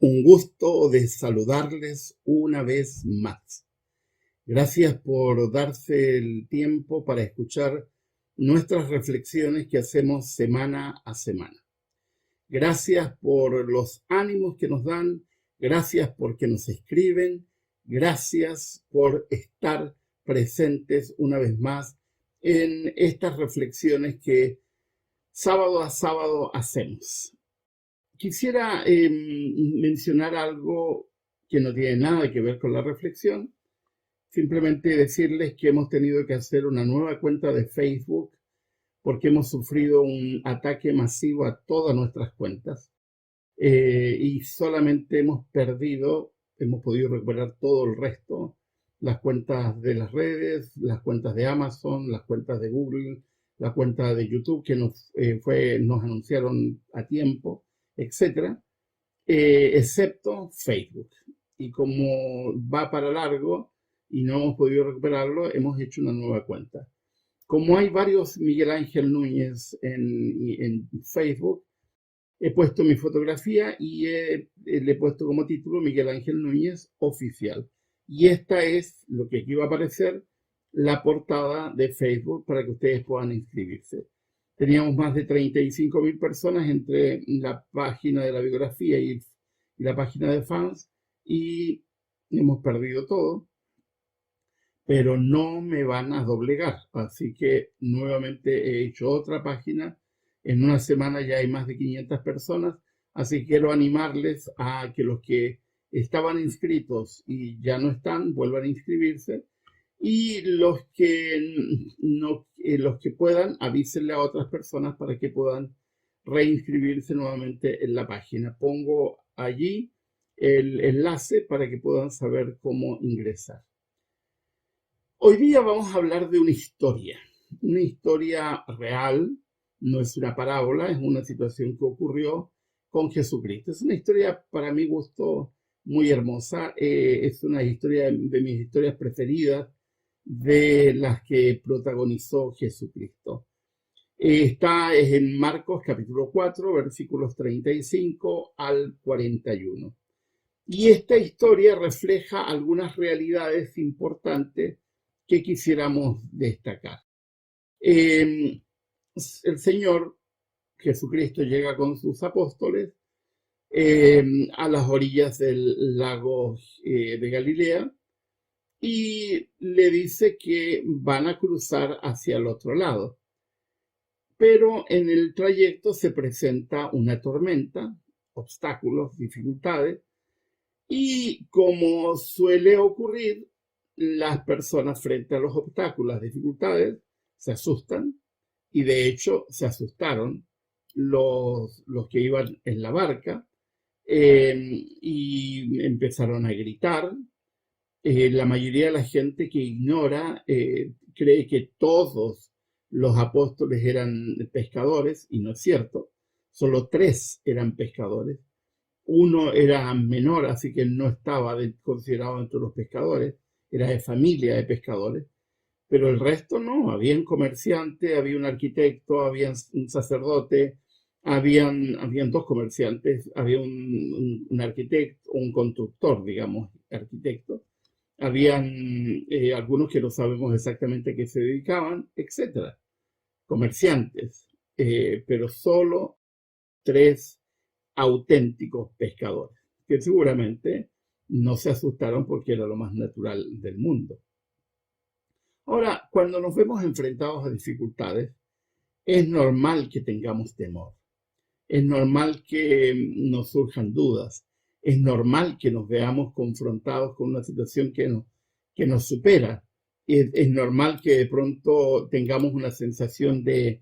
Un gusto de saludarles una vez más. Gracias por darse el tiempo para escuchar nuestras reflexiones que hacemos semana a semana. Gracias por los ánimos que nos dan, gracias porque nos escriben, gracias por estar presentes una vez más en estas reflexiones que sábado a sábado hacemos. Quisiera mencionar algo que no tiene nada que ver con la reflexión. Simplemente decirles que hemos tenido que hacer una nueva cuenta de Facebook porque hemos sufrido un ataque masivo a todas nuestras cuentas y solamente hemos podido recuperar todo el resto, las cuentas de las redes, las cuentas de Amazon, las cuentas de Google, la cuenta de YouTube que nos anunciaron a tiempo, etcétera, excepto Facebook. Y como va para largo y no hemos podido recuperarlo, hemos hecho una nueva cuenta. Como hay varios Miguel Ángel Núñez en Facebook, he puesto mi fotografía y le he puesto como título Miguel Ángel Núñez Oficial. Y esta es lo que aquí va a aparecer, la portada de Facebook para que ustedes puedan inscribirse. Teníamos más de 35.000 personas entre la página de la biografía y la página de fans y hemos perdido todo, pero no me van a doblegar. Así que nuevamente he hecho otra página. En una semana ya hay más de 500 personas, así que quiero animarles a que los que estaban inscritos y ya no están, vuelvan a inscribirse. Y los que puedan, avísenle a otras personas para que puedan reinscribirse nuevamente en la página. Pongo allí el enlace para que puedan saber cómo ingresar. Hoy día vamos a hablar de una historia real, no es una parábola, es una situación que ocurrió con Jesucristo. Es una historia, para mi gusto, muy hermosa. Es una historia de mis historias preferidas, de las que protagonizó Jesucristo. Está en Marcos capítulo 4, versículos 35 al 41. Y esta historia refleja algunas realidades importantes que quisiéramos destacar. El Señor Jesucristo llega con sus apóstoles a las orillas del lago de Galilea y le dice que van a cruzar hacia el otro lado. Pero en el trayecto se presenta una tormenta, obstáculos, dificultades, y como suele ocurrir, las personas frente a los obstáculos, las dificultades, se asustan, y de hecho se asustaron los que iban en la barca, y empezaron a gritar. La mayoría de la gente que ignora cree que todos los apóstoles eran pescadores, y no es cierto. Solo 3 eran pescadores. Uno era menor, así que no estaba considerado entre los pescadores, era de familia de pescadores, pero el resto no. Habían comerciantes, había un arquitecto, había un sacerdote, habían 2 comerciantes, había un arquitecto, un constructor, digamos, arquitecto. Habían algunos que no sabemos exactamente a qué se dedicaban, etcétera, comerciantes, pero solo 3 auténticos pescadores, que seguramente no se asustaron porque era lo más natural del mundo. Ahora, cuando nos vemos enfrentados a dificultades, es normal que tengamos temor, es normal que nos surjan dudas, es normal que nos veamos confrontados con una situación que nos supera, es normal que de pronto tengamos una sensación de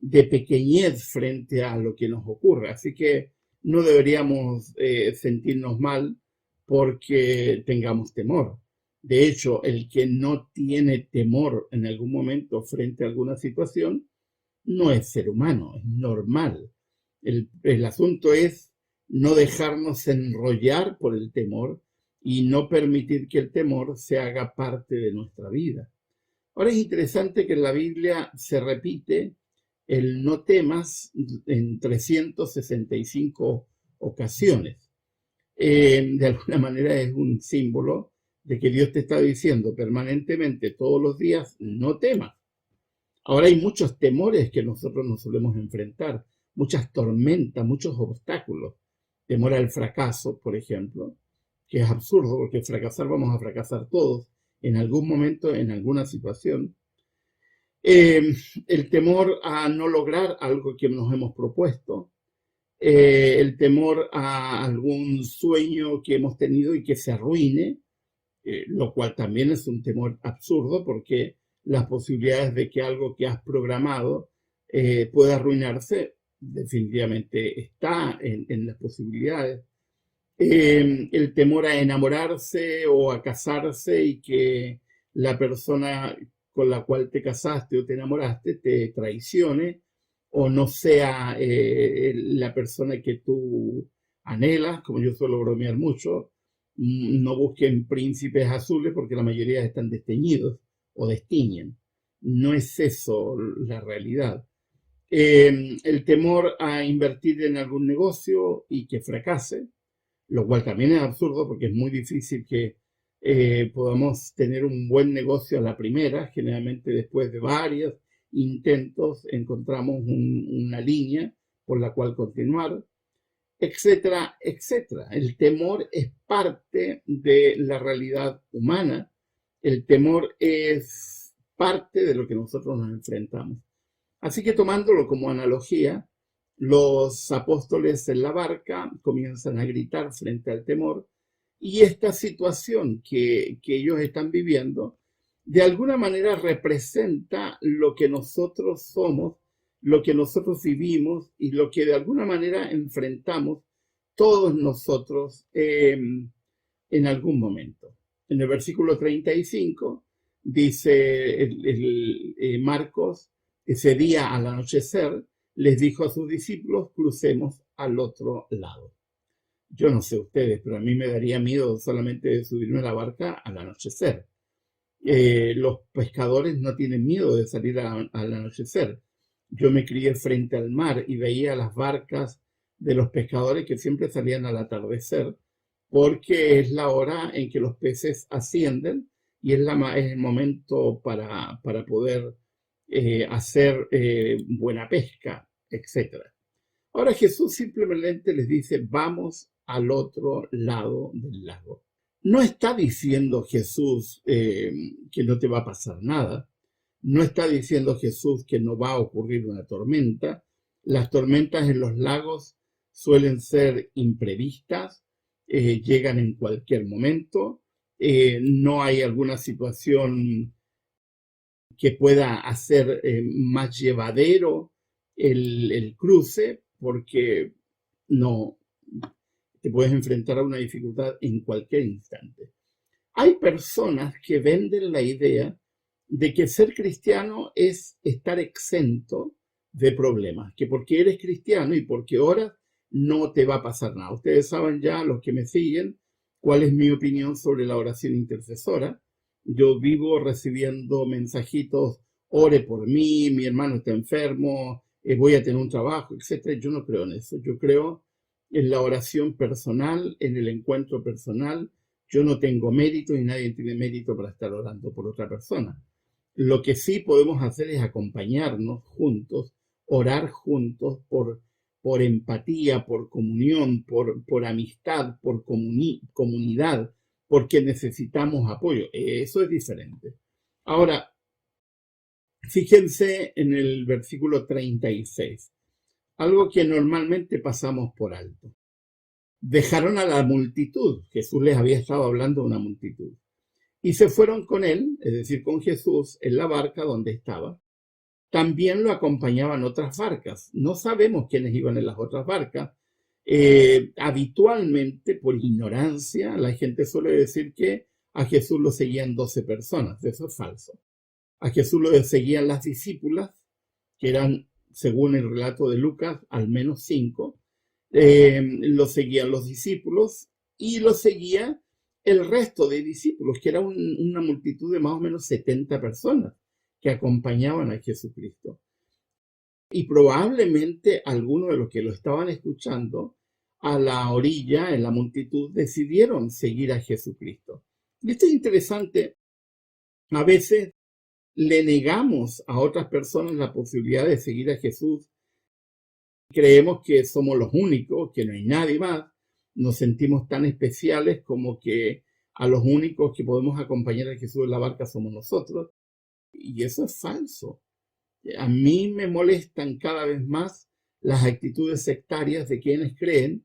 pequeñez frente a lo que nos ocurre. Así que no deberíamos sentirnos mal porque tengamos temor. De hecho, el que no tiene temor en algún momento frente a alguna situación no es ser humano, es normal. El asunto es no dejarnos enrollar por el temor y no permitir que el temor se haga parte de nuestra vida. Ahora es interesante que en la Biblia se repite el no temas en 365 ocasiones. de alguna manera es un símbolo de que Dios te está diciendo permanentemente, todos los días, no temas. Ahora hay muchos temores que nosotros nos solemos enfrentar, muchas tormentas, muchos obstáculos. Temor al fracaso, por ejemplo, que es absurdo porque fracasar vamos a fracasar todos en algún momento, en alguna situación. El temor a no lograr algo que nos hemos propuesto, el temor a algún sueño que hemos tenido y que se arruine, lo cual también es un temor absurdo porque las posibilidades de que algo que has programado pueda arruinarse definitivamente está en las posibilidades. El temor a enamorarse o a casarse y que la persona con la cual te casaste o te enamoraste te traicione o no sea la persona que tú anhelas, como yo suelo bromear mucho. No busquen príncipes azules porque la mayoría están desteñidos o destiñen. No es eso la realidad. El temor a invertir en algún negocio y que fracase, lo cual también es absurdo porque es muy difícil que podamos tener un buen negocio a la primera. Generalmente después de varios intentos encontramos una línea por la cual continuar, etcétera, etcétera. El temor es parte de la realidad humana. El temor es parte de lo que nosotros nos enfrentamos. Así que tomándolo como analogía, los apóstoles en la barca comienzan a gritar frente al temor y esta situación que ellos están viviendo de alguna manera representa lo que nosotros somos, lo que nosotros vivimos y lo que de alguna manera enfrentamos todos nosotros en algún momento. En el versículo 35 dice Marcos, ese día al anochecer les dijo a sus discípulos, crucemos al otro lado. Yo no sé ustedes, pero a mí me daría miedo solamente de subirme a la barca al anochecer. Los pescadores no tienen miedo de salir al anochecer. Yo me crié frente al mar y veía las barcas de los pescadores que siempre salían al atardecer, porque es la hora en que los peces ascienden y es el momento para poder hacer buena pesca, etc. Ahora Jesús simplemente les dice, vamos al otro lado del lago. No está diciendo Jesús que no te va a pasar nada. No está diciendo Jesús que no va a ocurrir una tormenta. Las tormentas en los lagos suelen ser imprevistas, llegan en cualquier momento. No hay alguna situación que pueda hacer más llevadero el cruce, porque no te puedes enfrentar a una dificultad en cualquier instante. Hay personas que venden la idea de que ser cristiano es estar exento de problemas, que porque eres cristiano y porque oras no te va a pasar nada. Ustedes saben ya, los que me siguen, cuál es mi opinión sobre la oración intercesora. Yo vivo recibiendo mensajitos, ore por mí, mi hermano está enfermo, voy a tener un trabajo, etc. Yo no creo en eso. Yo creo en la oración personal, en el encuentro personal. Yo no tengo mérito y nadie tiene mérito para estar orando por otra persona. Lo que sí podemos hacer es acompañarnos juntos, orar juntos por empatía, por comunión, por amistad, por comunidad, porque necesitamos apoyo. Eso es diferente. Ahora, fíjense en el versículo 36, algo que normalmente pasamos por alto. Dejaron a la multitud. Jesús les había estado hablando a una multitud. Y se fueron con él, es decir, con Jesús, en la barca donde estaba. También lo acompañaban otras barcas. No sabemos quiénes iban en las otras barcas. Habitualmente, por ignorancia, la gente suele decir que a Jesús lo seguían 12 personas. Eso es falso. A Jesús lo seguían las discípulas, que eran, según el relato de Lucas, al menos 5. Lo seguían los discípulos y lo seguía el resto de discípulos, que era una multitud de más o menos 70 personas que acompañaban a Jesucristo. Y probablemente algunos de los que lo estaban escuchando a la orilla, en la multitud, decidieron seguir a Jesucristo. Y esto es interesante. A veces le negamos a otras personas la posibilidad de seguir a Jesús. Creemos que somos los únicos, que no hay nadie más. Nos sentimos tan especiales como que a los únicos que podemos acompañar a Jesús en la barca somos nosotros. Y eso es falso. A mí me molestan cada vez más las actitudes sectarias de quienes creen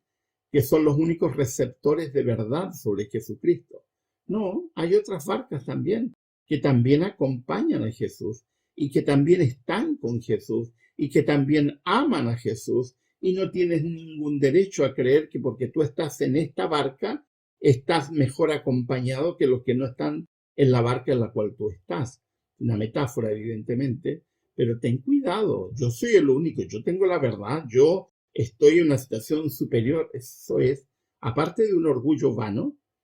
que son los únicos receptores de verdad sobre Jesucristo. No, hay otras barcas también que también acompañan a Jesús y que también están con Jesús y que también aman a Jesús, y no tienes ningún derecho a creer que porque tú estás en esta barca estás mejor acompañado que los que no están en la barca en la cual tú estás. Una metáfora, evidentemente, pero ten cuidado, yo soy el único, yo tengo la verdad, yo estoy en una situación superior. Eso es, aparte de un orgullo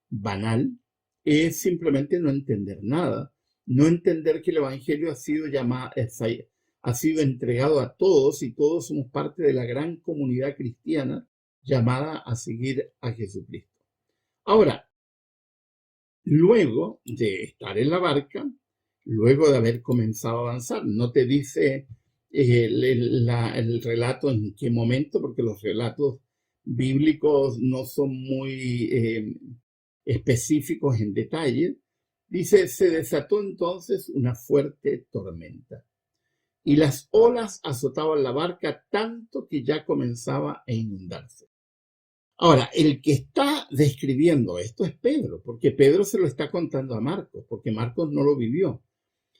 banal, es simplemente no entender nada, no entender que el Evangelio ha sido entregado a todos y todos somos parte de la gran comunidad cristiana llamada a seguir a Jesucristo. Ahora, luego de estar en la barca, luego de haber comenzado a avanzar, no te dice el relato en qué momento, porque los relatos bíblicos no son muy específicos en detalle. Dice, se desató entonces una fuerte tormenta y las olas azotaban la barca tanto que ya comenzaba a inundarse. Ahora, el que está describiendo esto es Pedro, porque Pedro se lo está contando a Marcos, porque Marcos no lo vivió.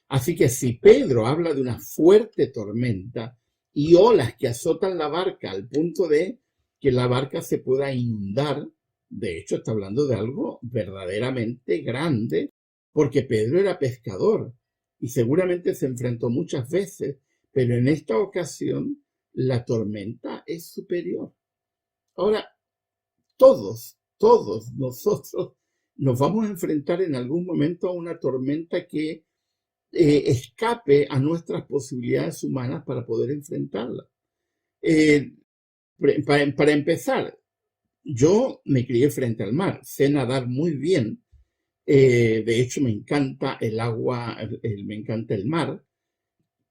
Así que si Pedro habla de una fuerte tormenta y olas que azotan la barca al punto de que la barca se pueda inundar, de hecho está hablando de algo verdaderamente grande, porque Pedro era pescador y seguramente se enfrentó muchas veces, pero en esta ocasión la tormenta es superior. Ahora, todos nosotros nos vamos a enfrentar en algún momento a una tormenta que escape a nuestras posibilidades humanas para poder enfrentarla. Para empezar, yo me crié frente al mar, sé nadar muy bien. De hecho, me encanta el agua, me encanta el mar,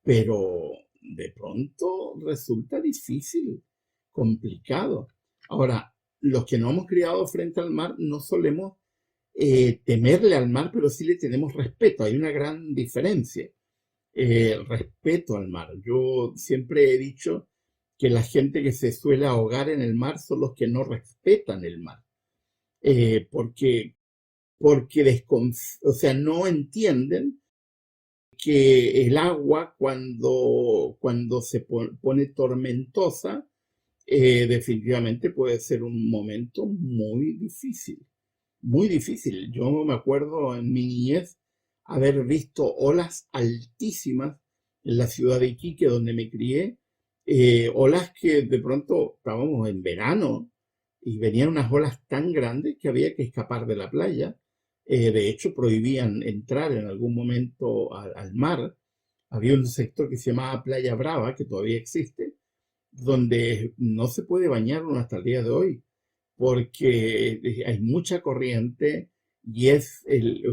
pero de pronto resulta difícil, complicado. Ahora, los que no hemos criado frente al mar no solemos temerle al mar, pero sí le tenemos respeto. Hay una gran diferencia. Respeto al mar. Yo siempre he dicho que la gente que se suele ahogar en el mar son los que no respetan el mar. Porque o sea, no entienden que el agua cuando se pone tormentosa, definitivamente puede ser un momento muy difícil, muy difícil. Yo me acuerdo en mi niñez haber visto olas altísimas en la ciudad de Iquique, donde me crié, olas que de pronto estábamos en verano y venían unas olas tan grandes que había que escapar de la playa. De hecho, prohibían entrar en algún momento al mar. Había un sector que se llamaba Playa Brava, que todavía existe, donde no se puede bañar uno hasta el día de hoy, porque hay mucha corriente y es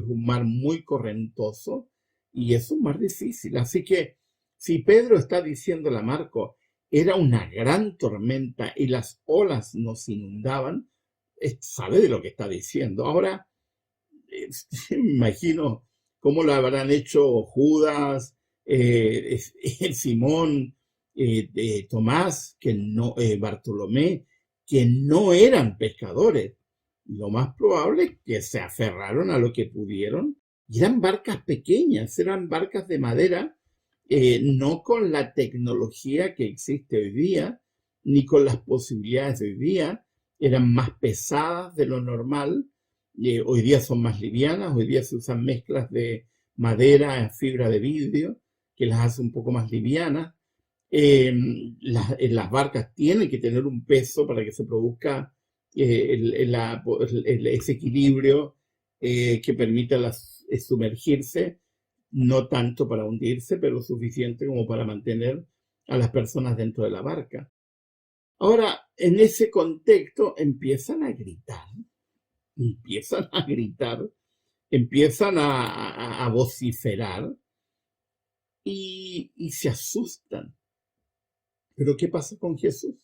un mar muy correntoso y es un mar difícil. Así que si Pedro está diciéndole a Marco, era una gran tormenta y las olas nos inundaban, sabe de lo que está diciendo. Ahora, me imagino cómo lo habrán hecho Judas, Simón, Tomás, Bartolomé, que no eran pescadores. Lo más probable es que se aferraron a lo que pudieron y eran barcas pequeñas, eran barcas de madera, no con la tecnología que existe hoy día, ni con las posibilidades de hoy día, eran más pesadas de lo normal. Hoy día son más livianas, hoy día se usan mezclas de madera, fibra de vidrio, que las hace un poco más livianas. Las barcas tienen que tener un peso para que se produzca ese equilibrio que permita sumergirse, no tanto para hundirse, pero suficiente como para mantener a las personas dentro de la barca. Ahora, en ese contexto empiezan a gritar, empiezan a gritar, empiezan a vociferar y se asustan. Pero ¿qué pasa con Jesús?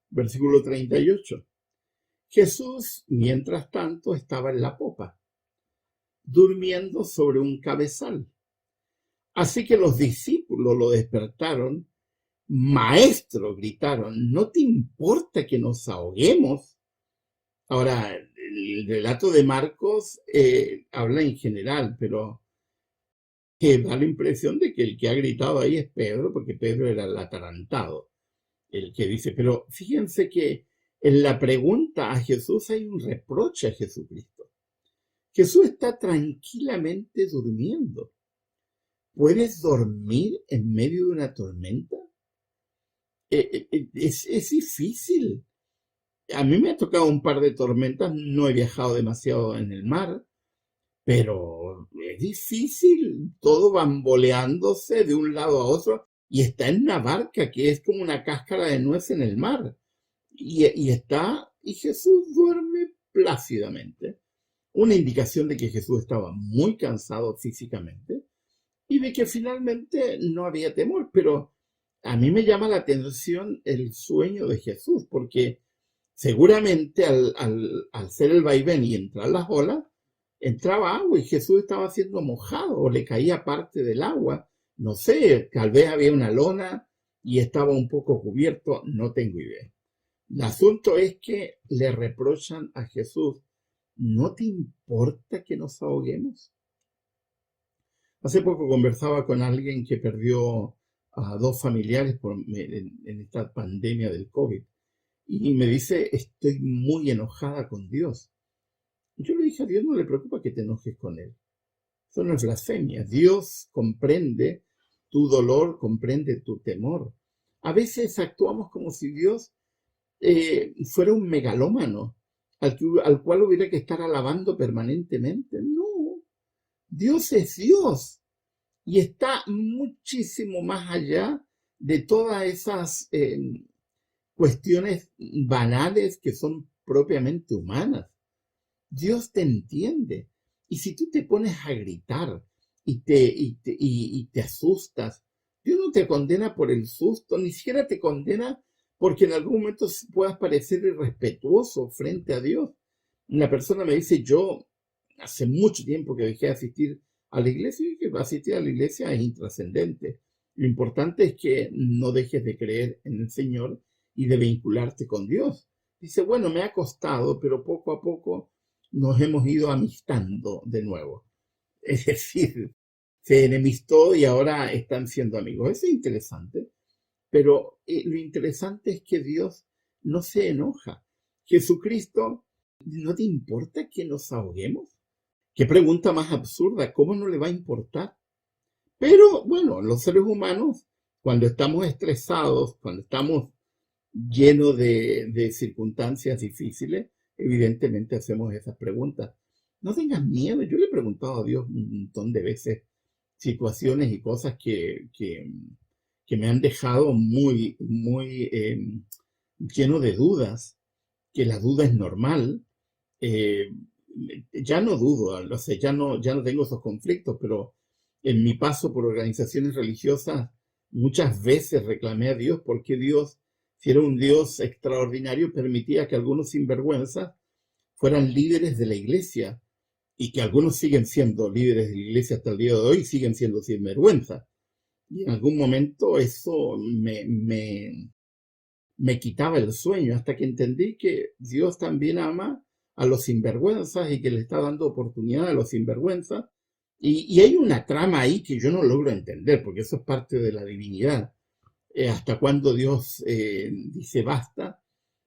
Versículo 38. Jesús, mientras tanto, estaba en la popa, durmiendo sobre un cabezal. Así que los discípulos lo despertaron. Maestro, gritaron, ¿no te importa que nos ahoguemos? Ahora, el relato de Marcos habla en general, pero da la impresión de que el que ha gritado ahí es Pedro, porque Pedro era el atarantado, el que dice, pero fíjense que en la pregunta a Jesús hay un reproche a Jesucristo. Jesús está tranquilamente durmiendo. ¿Puedes dormir en medio de una tormenta? Es difícil. A mí me ha tocado un par de tormentas, no he viajado demasiado en el mar, pero es difícil, todo bamboleándose de un lado a otro y está en una barca que es como una cáscara de nuez en el mar y Jesús duerme plácidamente. Una indicación de que Jesús estaba muy cansado físicamente y de que finalmente no había temor, pero a mí me llama la atención el sueño de Jesús, porque seguramente al ser el vaivén y entrar las olas, entraba agua y Jesús estaba siendo mojado o le caía parte del agua. No sé, tal vez había una lona y estaba un poco cubierto, no tengo idea. El asunto es que le reprochan a Jesús, ¿no te importa que nos ahoguemos? Hace poco conversaba con alguien que perdió a dos familiares en esta pandemia del COVID y me dice, estoy muy enojada con Dios. Yo le dije, a Dios no le preocupa que te enojes con él. Eso no es blasfemia. Dios comprende tu dolor, comprende tu temor. A veces actuamos como si Dios fuera un megalómano al cual hubiera que estar alabando permanentemente. No, Dios es Dios y está muchísimo más allá de todas esas cuestiones banales que son propiamente humanas. Dios te entiende. Y si tú te pones a gritar y te asustas, Dios no te condena por el susto, ni siquiera te condena porque en algún momento puedas parecer irrespetuoso frente a Dios. Una persona me dice, yo hace mucho tiempo que dejé de asistir a la iglesia y que asistir a la iglesia es intrascendente. Lo importante es que no dejes de creer en el Señor y de vincularte con Dios. Dice, bueno, me ha costado, pero poco a poco nos hemos ido amistando de nuevo. Es decir, se enemistó y ahora están siendo amigos. Eso es interesante, pero lo interesante es que Dios no se enoja. Jesucristo, ¿no te importa que nos ahoguemos? Qué pregunta más absurda, ¿cómo no le va a importar? Pero bueno, los seres humanos, cuando estamos estresados, cuando estamos llenos de circunstancias difíciles, evidentemente hacemos esas preguntas. No tengas miedo. Yo le he preguntado a Dios un montón de veces situaciones y cosas que me han dejado muy, muy lleno de dudas, que la duda es normal. Eh, ya no dudo, o sea, ya no tengo esos conflictos, pero en mi paso por organizaciones religiosas muchas veces reclamé a Dios porque Dios, si era un Dios extraordinario, permitía que algunos sinvergüenzas fueran líderes de la iglesia y que algunos siguen siendo líderes de la iglesia hasta el día de hoy y siguen siendo sinvergüenzas. Y en algún momento eso me quitaba el sueño hasta que entendí que Dios también ama a los sinvergüenzas y que le está dando oportunidad a los sinvergüenzas. Y hay una trama ahí que yo no logro entender, porque eso es parte de la divinidad. Hasta cuando Dios dice basta,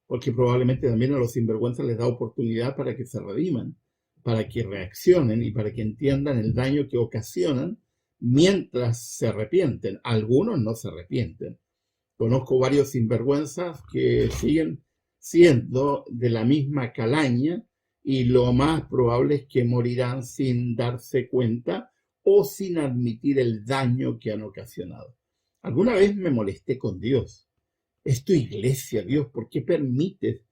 porque probablemente también a los sinvergüenzas les da oportunidad para que se rediman, para que reaccionen y para que entiendan el daño que ocasionan mientras se arrepienten. Algunos no se arrepienten. Conozco varios sinvergüenzas que siguen siendo de la misma calaña y lo más probable es que morirán sin darse cuenta o sin admitir el daño que han ocasionado. Alguna vez me molesté con Dios Es tu iglesia, Dios. ¿Por qué permites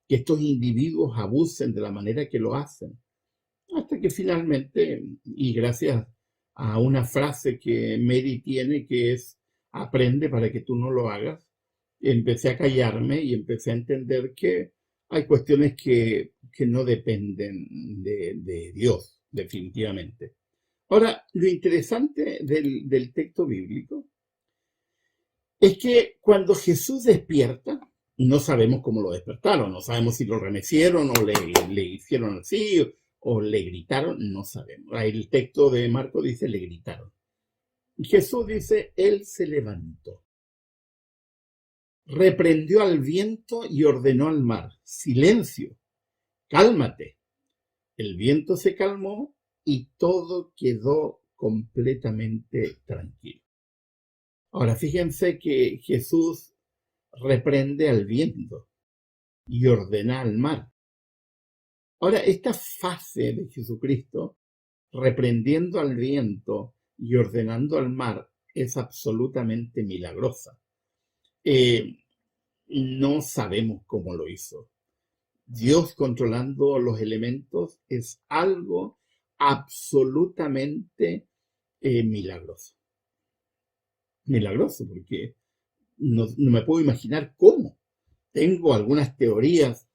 que estos individuos abusen de la manera que lo hacen? Hasta que finalmente, y gracias a una frase que Mary tiene que es, aprende para que tú no lo hagas, empecé a callarme y empecé a entender que hay cuestiones que no dependen de Dios, definitivamente. Ahora, lo interesante del texto bíblico es que cuando Jesús despierta, no sabemos cómo lo despertaron, no sabemos si lo remecieron o le hicieron así o le gritaron, no sabemos. El texto de Marco dice le gritaron. Y Jesús dice, él se levantó, reprendió al viento y ordenó al mar, silencio, cálmate. El viento se calmó y todo quedó completamente tranquilo. Ahora, fíjense que Jesús reprende al viento y ordena al mar. Ahora, esta fase de Jesucristo, reprendiendo al viento y ordenando al mar, es absolutamente milagrosa. No sabemos cómo lo hizo. Dios controlando los elementos es algo absolutamente milagroso. Milagroso, porque no me puedo imaginar cómo. Tengo algunas teorías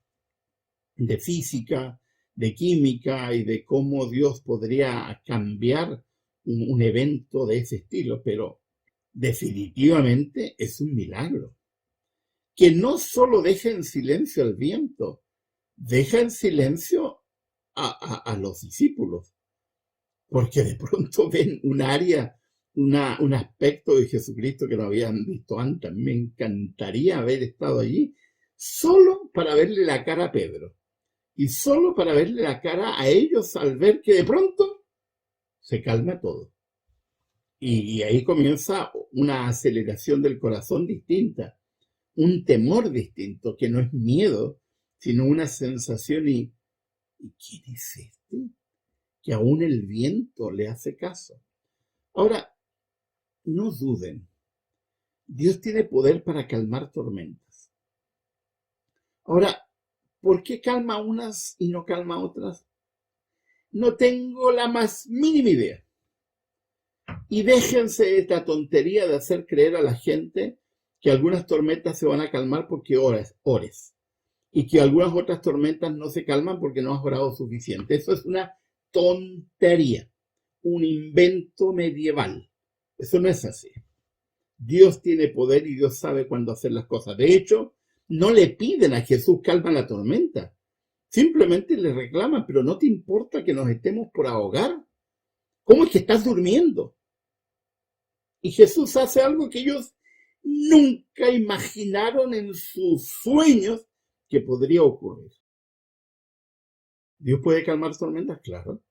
de física, de química y de cómo Dios podría cambiar un evento de ese estilo, pero definitivamente es un milagro. Que no solo deja en silencio al viento, deja en silencio a los discípulos, porque de pronto ven un área, un aspecto de Jesucristo que no habían visto antes. Me encantaría haber estado allí solo para verle la cara a Pedro y solo para verle la cara a ellos al ver que de pronto se calma todo. Y ahí comienza una aceleración del corazón distinta, un temor distinto, que no es miedo, sino una sensación ¿y quién es este? Que aún el viento le hace caso. Ahora, no duden, Dios tiene poder para calmar tormentas. Ahora, ¿por qué calma unas y no calma otras? No tengo la más mínima idea. Y déjense esta tontería de hacer creer a la gente que algunas tormentas se van a calmar porque ores. Y que algunas otras tormentas no se calman porque no has orado suficiente. Eso es una tontería, un invento medieval. Eso no es así. Dios tiene poder y Dios sabe cuándo hacer las cosas. De hecho, no le piden a Jesús calma la tormenta. Simplemente le reclaman, pero ¿no te importa que nos estemos por ahogar? ¿Cómo es que estás durmiendo? Y Jesús hace algo que ellos nunca imaginaron en sus sueños que podría ocurrir. ¿Dios puede calmar tormentas? Claro.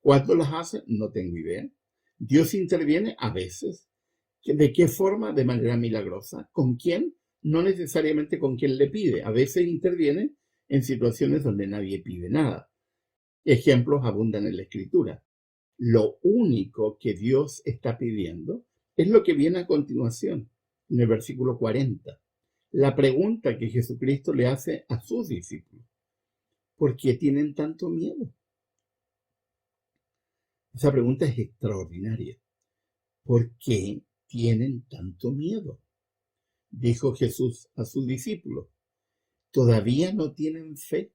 ¿Cuándo las hace? No tengo idea. Dios interviene a veces. ¿De qué forma? De manera milagrosa. ¿Con quién? No necesariamente con quien le pide. A veces interviene en situaciones donde nadie pide nada. Ejemplos abundan en la Escritura. Lo único que Dios está pidiendo es lo que viene a continuación, en el versículo 40. La pregunta que Jesucristo le hace a sus discípulos. ¿Por qué tienen tanto miedo? Esa pregunta es extraordinaria. ¿Por qué tienen tanto miedo? Dijo Jesús a sus discípulos. ¿Todavía no tienen fe?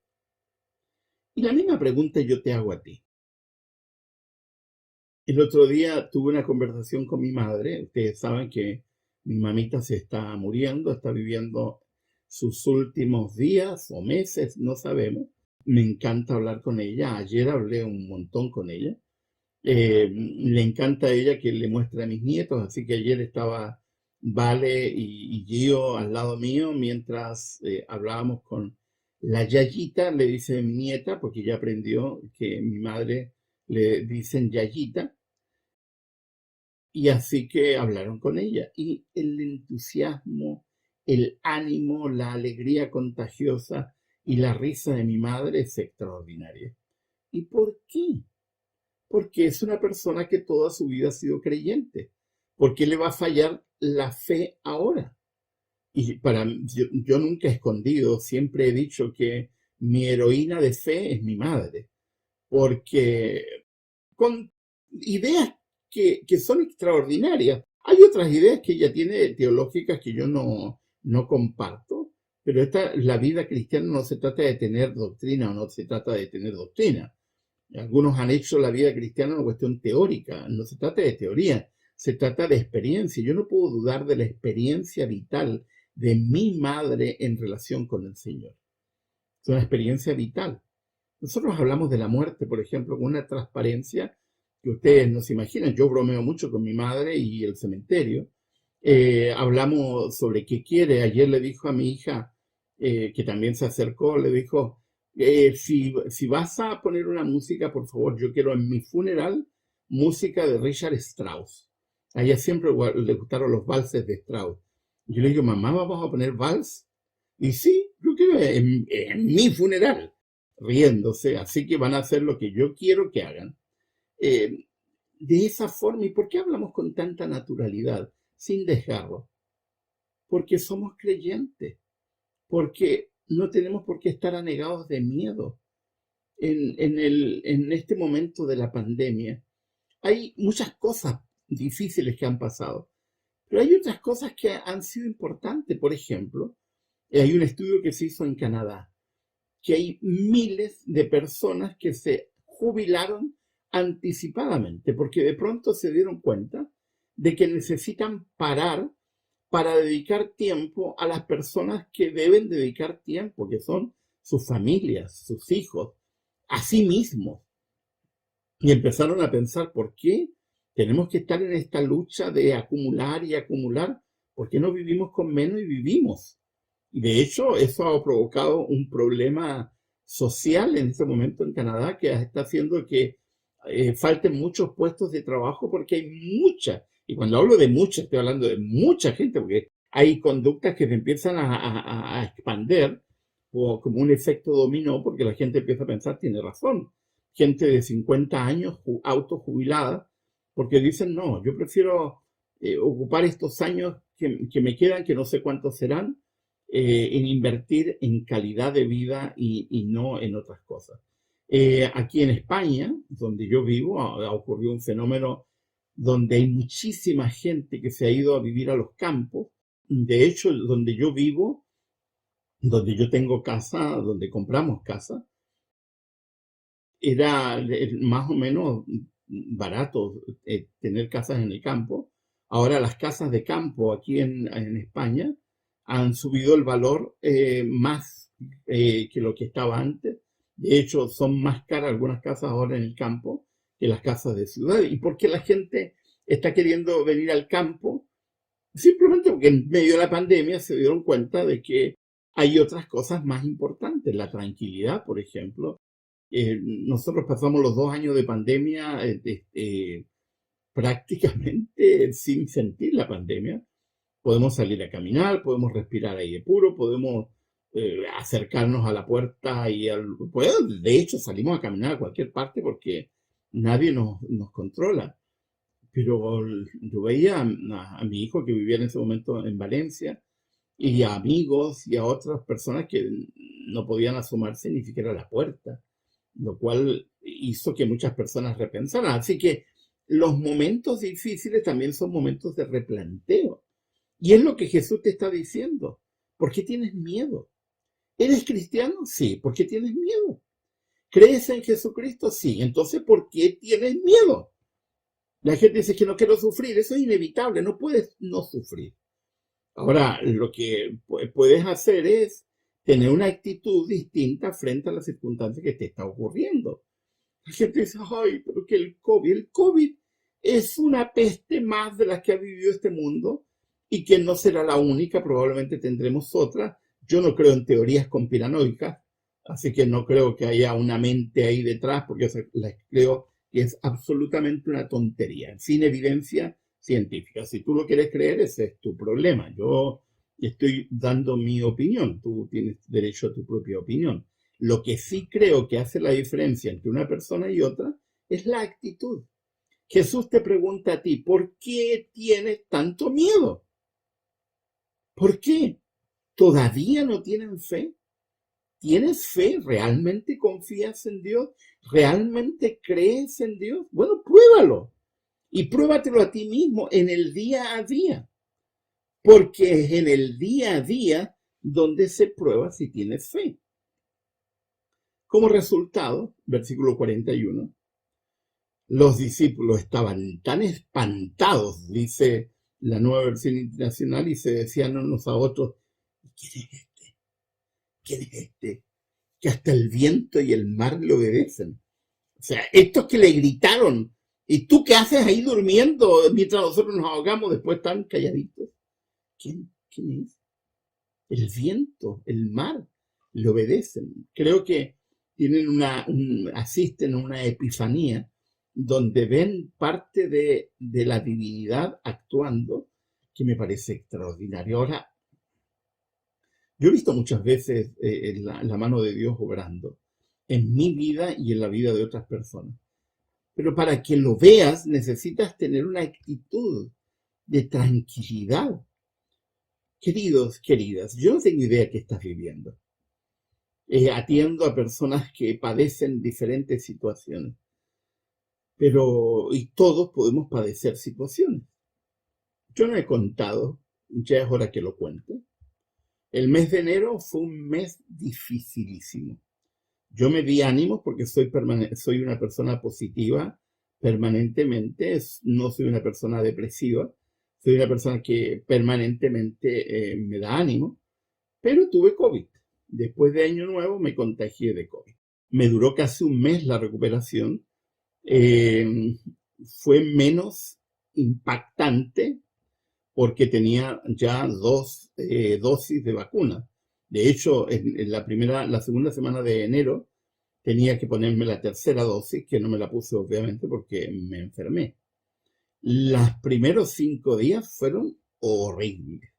Y la misma pregunta yo te hago a ti. El otro día tuve una conversación con mi madre. Ustedes saben que mi mamita se está muriendo, está viviendo sus últimos días o meses, no sabemos. Me encanta hablar con ella. Ayer hablé un montón con ella. Le encanta a ella que le muestre a mis nietos, así que ayer estaba Vale y Gio al lado mío mientras hablábamos con la Yayita, le dice mi nieta, porque ya aprendió que mi madre le dicen Yayita, y así que hablaron con ella. Y el entusiasmo, el ánimo, la alegría contagiosa y la risa de mi madre es extraordinaria. ¿Y por qué? Porque es una persona que toda su vida ha sido creyente. ¿Por qué le va a fallar la fe ahora? Y yo nunca he escondido, siempre he dicho que mi heroína de fe es mi madre, porque con ideas que son extraordinarias. Hay otras ideas que ella tiene teológicas que yo no comparto, pero la vida cristiana no se trata de tener doctrina o no se trata de tener doctrina. Algunos han hecho la vida cristiana una cuestión teórica, no se trata de teoría, se trata de experiencia. Yo no puedo dudar de la experiencia vital de mi madre en relación con el Señor. Es una experiencia vital. Nosotros hablamos de la muerte, por ejemplo, con una transparencia que ustedes no se imaginan. Yo bromeo mucho con mi madre y el cementerio. Hablamos sobre qué quiere. Ayer le dijo a mi hija, que también se acercó, le dijo, si vas a poner una música, por favor, yo quiero en mi funeral música de Richard Strauss. A ella siempre le gustaron los valses de Strauss. Yo le digo, mamá, ¿vamos a poner vals? Y sí, yo quiero en mi funeral, riéndose, así que van a hacer lo que yo quiero que hagan. Eh, de esa forma, ¿y por qué hablamos con tanta naturalidad, sin dejarlo? Porque somos creyentes, porque no tenemos por qué estar anegados de miedo. En este momento de la pandemia, hay muchas cosas difíciles que han pasado, pero hay otras cosas que han sido importantes. Por ejemplo, hay un estudio que se hizo en Canadá, que hay miles de personas que se jubilaron anticipadamente, porque de pronto se dieron cuenta de que necesitan parar para dedicar tiempo a las personas que deben dedicar tiempo, que son sus familias, sus hijos, a sí mismos. Y empezaron a pensar, ¿por qué tenemos que estar en esta lucha de acumular y acumular? ¿Por qué no vivimos con menos y vivimos? Y de hecho, eso ha provocado un problema social en este momento en Canadá que está haciendo que falten muchos puestos de trabajo porque hay mucha, y cuando hablo de mucha, estoy hablando de mucha gente, porque hay conductas que se empiezan a expander o como un efecto dominó, porque la gente empieza a pensar, tiene razón, gente de 50 años autojubilada, porque dicen, no, yo prefiero ocupar estos años que me quedan, que no sé cuántos serán, en invertir en calidad de vida y no en otras cosas. Aquí en España, donde yo vivo, ha ocurrido un fenómeno donde hay muchísima gente que se ha ido a vivir a los campos. De hecho, donde yo vivo, donde yo tengo casa, donde compramos casa, era más o menos barato tener casas en el campo. Ahora las casas de campo aquí en España han subido el valor más que lo que estaba antes. De hecho, son más caras algunas casas ahora en el campo que las casas de ciudad. ¿Y por qué la gente está queriendo venir al campo? Simplemente porque en medio de la pandemia se dieron cuenta de que hay otras cosas más importantes. La tranquilidad, por ejemplo. Nosotros pasamos los 2 años de pandemia prácticamente sin sentir la pandemia. Podemos salir a caminar, podemos respirar aire puro, podemos acercarnos a la puerta de hecho, salimos a caminar a cualquier parte porque nadie nos controla. Pero yo veía a mi hijo que vivía en ese momento en Valencia y a amigos y a otras personas que no podían asomarse ni siquiera a la puerta, lo cual hizo que muchas personas repensaran. Así que los momentos difíciles también son momentos de replanteo. Y es lo que Jesús te está diciendo. ¿Por qué tienes miedo? ¿Eres cristiano? Sí. ¿Por qué tienes miedo? ¿Crees en Jesucristo? Sí. Entonces, ¿por qué tienes miedo? La gente dice que no quiero sufrir. Eso es inevitable. No puedes no sufrir. Ahora, lo que puedes hacer es tener una actitud distinta frente a las circunstancias que te está ocurriendo. La gente dice, ay, pero que el COVID es una peste más de las que ha vivido este mundo y que no será la única, probablemente tendremos otra. Yo no creo en teorías conspiranoicas, así que no creo que haya una mente ahí detrás, porque creo que es absolutamente una tontería, sin evidencia científica. Si tú lo quieres creer, ese es tu problema. Yo estoy dando mi opinión, tú tienes derecho a tu propia opinión. Lo que sí creo que hace la diferencia entre una persona y otra es la actitud. Jesús te pregunta a ti, ¿por qué tienes tanto miedo? ¿Por qué? ¿Todavía no tienen fe? ¿Tienes fe? ¿Realmente confías en Dios? ¿Realmente crees en Dios? Bueno, pruébalo y pruébatelo a ti mismo en el día a día, porque es en el día a día donde se prueba si tienes fe. Como resultado, versículo 41, los discípulos estaban tan espantados, dice la Nueva Versión Internacional, y se decían unos a otros, ¿quién es este? ¿Quién es este? Que hasta el viento y el mar le obedecen. O sea, estos que le gritaron, ¿y tú qué haces ahí durmiendo mientras nosotros nos ahogamos? Después tan calladitos. ¿Quién es? El viento, el mar, le obedecen. Creo que tienen asisten a una epifanía donde ven parte de la divinidad actuando, que me parece extraordinario. Ahora, yo he visto muchas veces la mano de Dios obrando en mi vida y en la vida de otras personas. Pero para que lo veas necesitas tener una actitud de tranquilidad. Queridos, queridas, yo no tengo idea qué estás viviendo. Atiendo a personas que padecen diferentes situaciones, y todos podemos padecer situaciones. Yo no he contado, ya es hora que lo cuente. El mes de enero fue un mes dificilísimo. Yo me di ánimo porque soy una persona positiva permanentemente, no soy una persona depresiva, soy una persona que permanentemente me da ánimo, pero tuve COVID. Después de Año Nuevo me contagié de COVID. Me duró casi un mes la recuperación. Eh, Fue menos impactante porque tenía ya dos dosis de vacuna. De hecho, en la segunda semana de enero, tenía que ponerme la tercera dosis, que no me la puse obviamente porque me enfermé. Los primeros 5 días fueron horribles.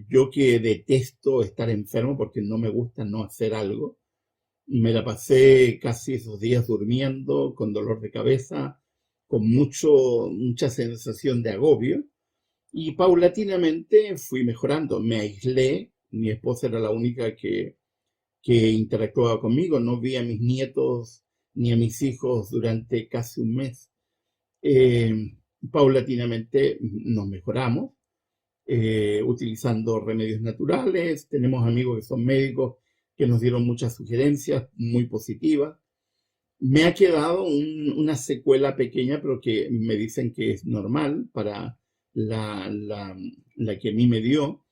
Yo que detesto estar enfermo porque no me gusta no hacer algo, me la pasé casi esos días durmiendo, con dolor de cabeza, con mucha sensación de agobio, y paulatinamente fui mejorando. Me aislé, mi esposa era la única que interactuaba conmigo, no vi a mis nietos ni a mis hijos durante casi un mes. Eh, Paulatinamente nos mejoramos, utilizando remedios naturales. Tenemos amigos que son médicos que nos dieron muchas sugerencias muy positivas. Me ha quedado una secuela pequeña, pero que me dicen que es normal para la que a mí me dio.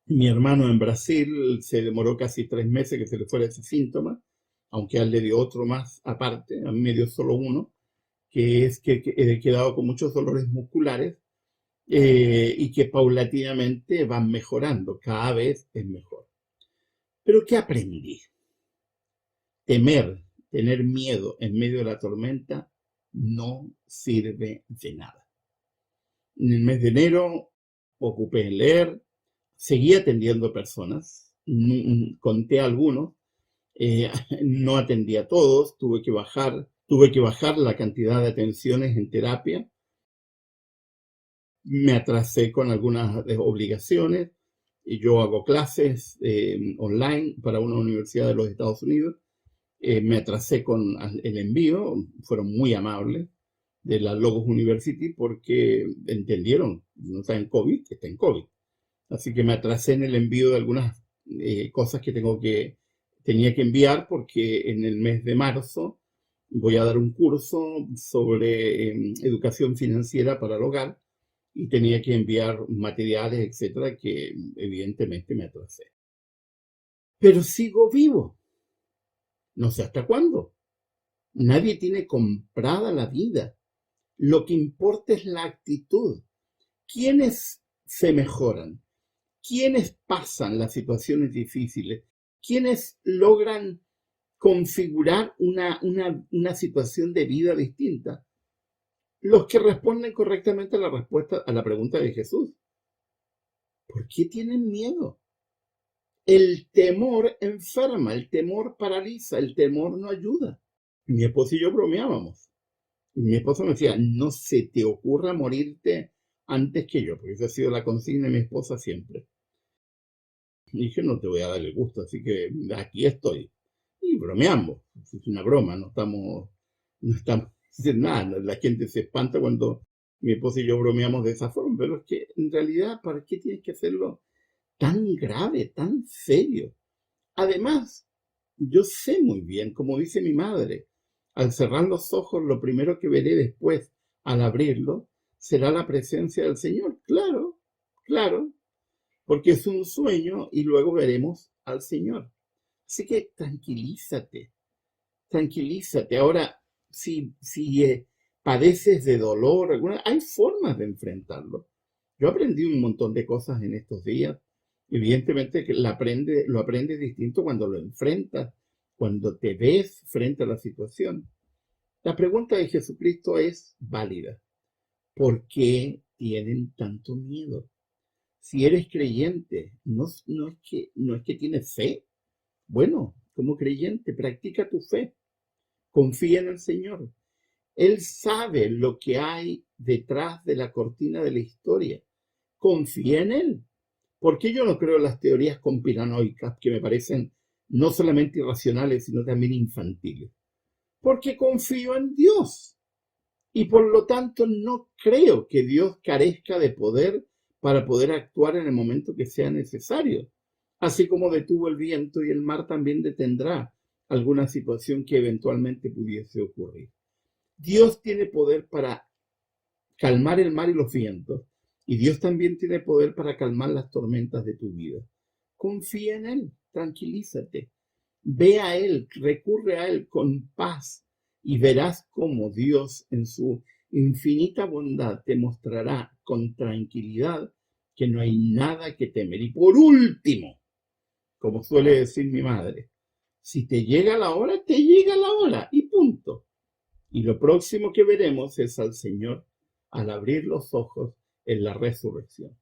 Mi hermano en Brasil se demoró casi 3 meses que se le fuera ese síntoma, aunque a él le dio otro más aparte, a mí me dio solo uno, que es que he quedado con muchos dolores musculares, y que paulatinamente van mejorando, cada vez es mejor. Pero ¿qué aprendí? Temer, tener miedo en medio de la tormenta no sirve de nada. En el mes de enero ocupé en leer, seguí atendiendo personas, conté algunos, no atendí a todos, tuve que bajar la cantidad de atenciones en terapia, me atrasé con algunas obligaciones, y yo hago clases online para una universidad de los Estados Unidos. Me atrasé con el envío, fueron muy amables de la Logos University porque entendieron, no está en COVID, está en COVID. Así que me atrasé en el envío de algunas cosas que tenía que enviar, porque en el mes de marzo voy a dar un curso sobre educación financiera para el hogar, y tenía que enviar materiales, etcétera, que evidentemente me atrasé. Pero sigo vivo. No sé hasta cuándo. Nadie tiene comprada la vida. Lo que importa es la actitud. ¿Quiénes se mejoran? ¿Quiénes pasan las situaciones difíciles? ¿Quiénes logran configurar una situación de vida distinta? Los que responden correctamente a la pregunta de Jesús. ¿Por qué tienen miedo? El temor enferma, el temor paraliza, el temor no ayuda. Mi esposo y yo bromeábamos. Y mi esposo me decía, no se te ocurra morirte antes que yo, porque esa ha sido la consigna de mi esposa siempre. Y dije, no te voy a dar el gusto, así que aquí estoy. Y bromeamos, es una broma, no estamos diciendo nada. La gente se espanta cuando mi esposa y yo bromeamos de esa forma, pero es que en realidad, ¿para qué tienes que hacerlo tan grave, tan serio? Además, yo sé muy bien, como dice mi madre, al cerrar los ojos, lo primero que veré después, al abrirlo, será la presencia del Señor. Claro, claro, porque es un sueño y luego veremos al Señor. Así que tranquilízate, tranquilízate. Ahora, si padeces de dolor, hay formas de enfrentarlo. Yo aprendí un montón de cosas en estos días. Evidentemente que lo aprendes distinto cuando lo enfrentas, cuando te ves frente a la situación. La pregunta de Jesucristo es válida. ¿Por qué tienen tanto miedo? Si eres creyente, no es que tienes fe. Bueno, como creyente, practica tu fe. Confía en el Señor. Él sabe lo que hay detrás de la cortina de la historia. Confía en Él. ¿Por qué yo no creo en las teorías conspiranoicas que me parecen no solamente irracionales, sino también infantiles? Porque confío en Dios. Y por lo tanto no creo que Dios carezca de poder para poder actuar en el momento que sea necesario. Así como detuvo el viento y el mar, también detendrá alguna situación que eventualmente pudiese ocurrir. Dios tiene poder para calmar el mar y los vientos, y Dios también tiene poder para calmar las tormentas de tu vida. Confía en Él, tranquilízate, ve a Él, recurre a Él con paz y verás cómo Dios en su infinita bondad te mostrará con tranquilidad que no hay nada que temer. Y por último, como suele decir mi madre, si te llega la hora, te llega la hora y punto. Y lo próximo que veremos es al Señor al abrir los ojos en la resurrección.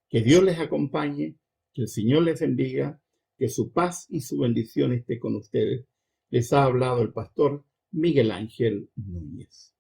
Que Dios les acompañe, que el Señor les bendiga, que su paz y su bendición esté con ustedes. Les ha hablado el pastor Miguel Ángel Núñez.